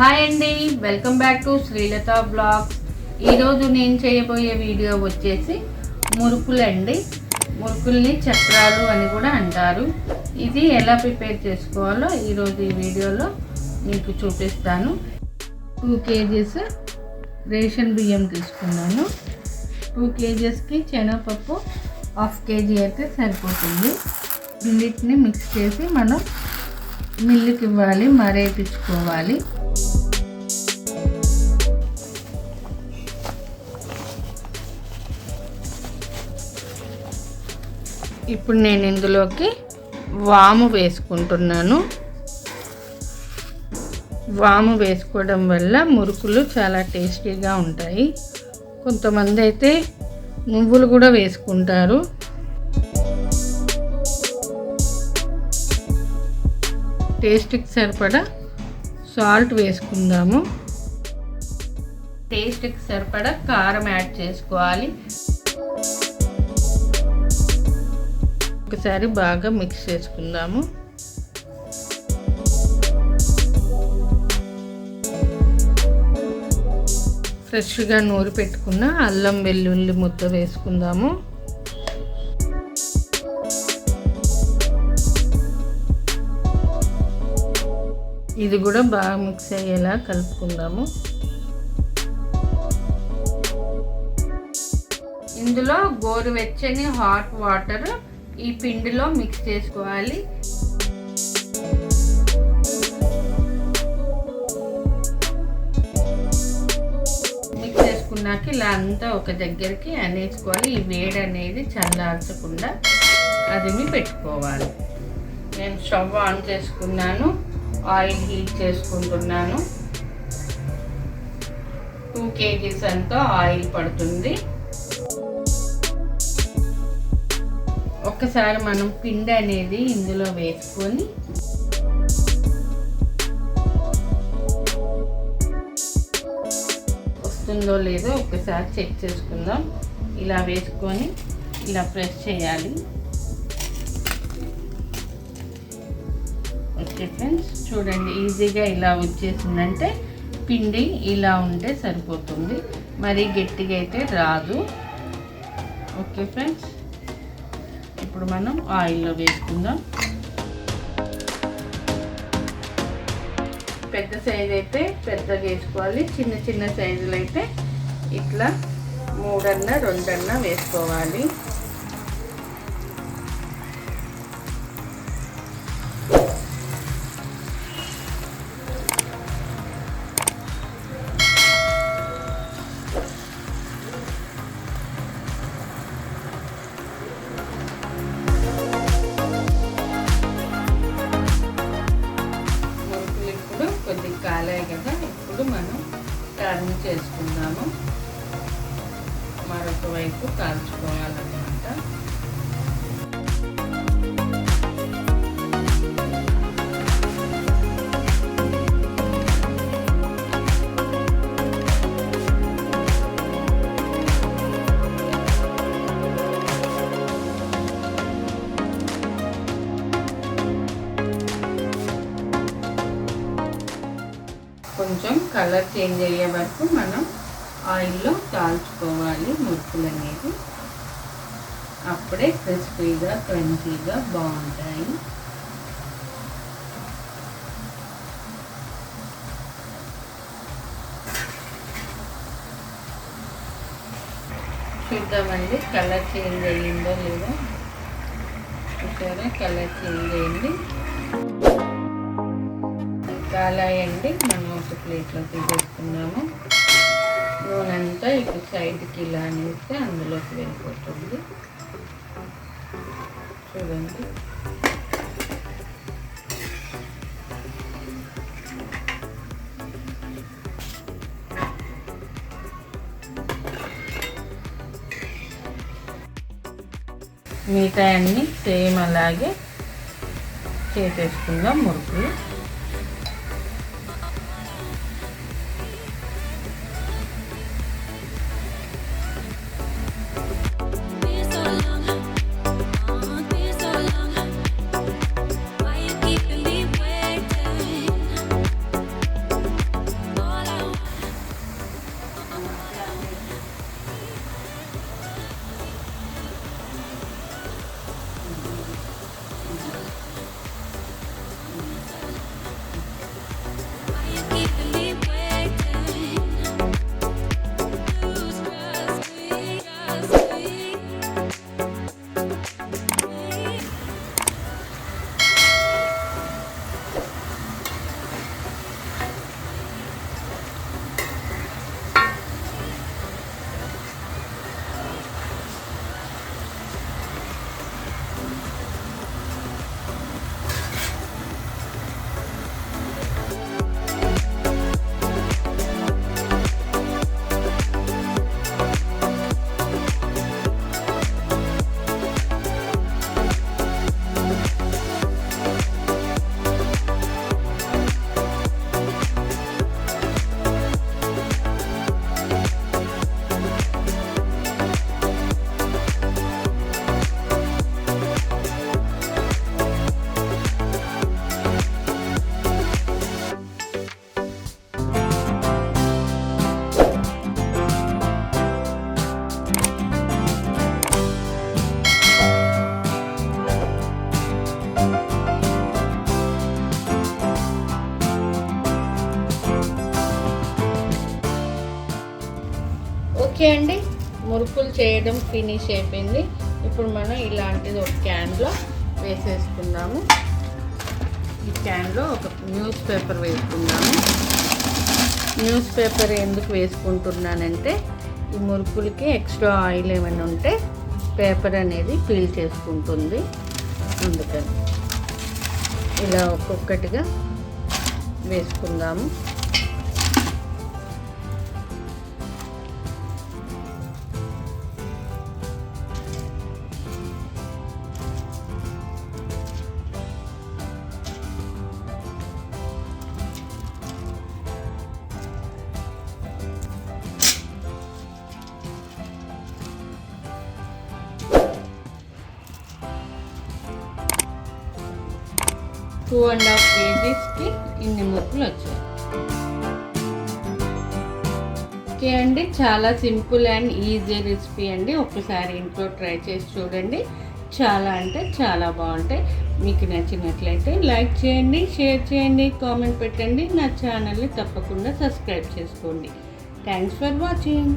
Hi అండి, welcome back to Srilatha vlogs. ఈరోజు నేను చేయబోయే వీడియో వచ్చేసి మురుకులండి. మురుకుల్ని చక్రాలు అని కూడా అంటారు. ఇది ఎలా ప్రిపేర్ చేసుకోవాలో ఈరోజు ఈ వీడియోలో మీకు చూపిస్తాను. 2 kgs రేషన్ బియ్యం తీసుకున్నాను. 2 kgsకి శనగపప్పు 1/2 kg అయితే సరిపోతుంది. రెండింటిని మిక్స్ చేసి మనం మిల్లుకి ఇవ్వాలి, మరేపించుకోవాలి. ఇప్పుడు నేను ఇందులోకి వాము వేసుకుంటున్నాను. వాము వేసుకోవడం వల్ల మురుకులు చాలా టేస్టీగా ఉంటాయి. కొంతమంది అయితే నువ్వులు కూడా వేసుకుంటారు. టేస్ట్కి సరిపడా సాల్ట్ వేసుకుందాము. టేస్ట్కి సరిపడా కారం యాడ్ చేసుకోవాలి. ఒకసారి బాగా మిక్స్ చేసుకుందాము. ఫ్రెష్గా నూరి పెట్టుకున్న అల్లం వెల్లుల్లి ముద్ద వేసుకుందాము. ఇది కూడా బాగా మిక్స్ అయ్యేలా కలుపుకుందాము. ఇందులో గోరువెచ్చని హాట్ వాటర్ ఈ పిండిలో మిక్స్ చేసుకోవాలి. మిక్స్ చేసుకున్నాక ఇలా అంతా ఒక దగ్గరికి అనేసుకోవాలి. ఈ వేడి అనేది చల్లార్చకుండా అదిమి పెట్టుకోవాలి. నేను స్టవ్ ఆన్ చేసుకున్నాను. ఆయిల్ హీట్ చేసుకుంటున్నాను. 2 kgs అంతా ఆయిల్ పడుతుంది. ఒక్కసారి మనం పిండి అనేది ఇందులో వేసుకొని వస్తుందో లేదో ఒకసారి చెక్ చేసుకుందాం. ఇలా వేసుకొని ఇలా ప్రెస్ చేయాలి. ఓకే ఫ్రెండ్స్, చూడండి ఈజీగా ఇలా వచ్చేసిందంటే పిండి ఇలా ఉంటే సరిపోతుంది. మరీ గట్టిగా అయితే రాదు. ఓకే ఫ్రెండ్స్, ఇప్పుడు మనం ఆయిల్లో వేసుకుందాం. పెద్ద సైజు అయితే పెద్దగా వేసుకోవాలి. చిన్న చిన్న సైజులు అయితే ఇట్లా 3 అన్న 2 అన్న వేసుకోవాలి. కొద్దిగా కాలాయి కదా, ఇప్పుడు మనం టర్న్ చేసుకుందాము. మరొక వైపు కాల్చుకోవాలన్నమాట. కొంచెం కలర్ చేంజ్ అయ్యే వరకు మనం ఆయిల్లో కాల్చుకోవాలి మురుకులు అనేది. అప్పుడే క్రిస్పీగా క్రంచీగా బాగుంటాయి. చూద్దామండి కలర్ చేంజ్ అయ్యిందో లేదో. చూసారా, కలర్ చేంజ్ అయ్యింది. కాలాయండి. మనం ఒక ప్లేట్లో తీసేసుకున్నాము. నూనె అంతా ఇటు సైడ్కి ఇలా అనేస్తే అందులోకి వెళ్ళిపోతుంది. చూడండి, మిగతా అన్నీ సేమ్ అలాగే చేసేసుకుందాం మురుకులు. ఓకే అండి, మురుకులు చేయడం ఫినిష్ అయిపోయింది. ఇప్పుడు మనం ఇలాంటిది ఒక క్యాన్లో వేసేసుకుందాము. ఈ క్యాన్లో ఒక న్యూస్ పేపర్ వేసుకుందాము. న్యూస్ పేపర్ ఎందుకు వేసుకుంటున్నానంటే ఈ మురుకులకి ఎక్స్ట్రా ఆయిల్ ఏమైనా ఉంటే పేపర్ అనేది పీల్ చేసుకుంటుంది. అందుకని ఇలా ఒక్కొక్కటిగా వేసుకుందాము. టూ అండ్ హాఫ్ కేజీస్కి ఇన్ని మురుకులు వచ్చాయి. ఓకే అండి, చాలా సింపుల్ అండ్ ఈజీ రెసిపీ అండి. ఒక్కసారి ఇంట్లో ట్రై చేసి చూడండి. చాలా అంటే చాలా బాగుంటాయి. మీకు నచ్చినట్లయితే లైక్ చేయండి, షేర్ చేయండి, కామెంట్ పెట్టండి. నా ఛానల్ని తప్పకుండా సబ్స్క్రైబ్ చేసుకోండి. Thanks for watching.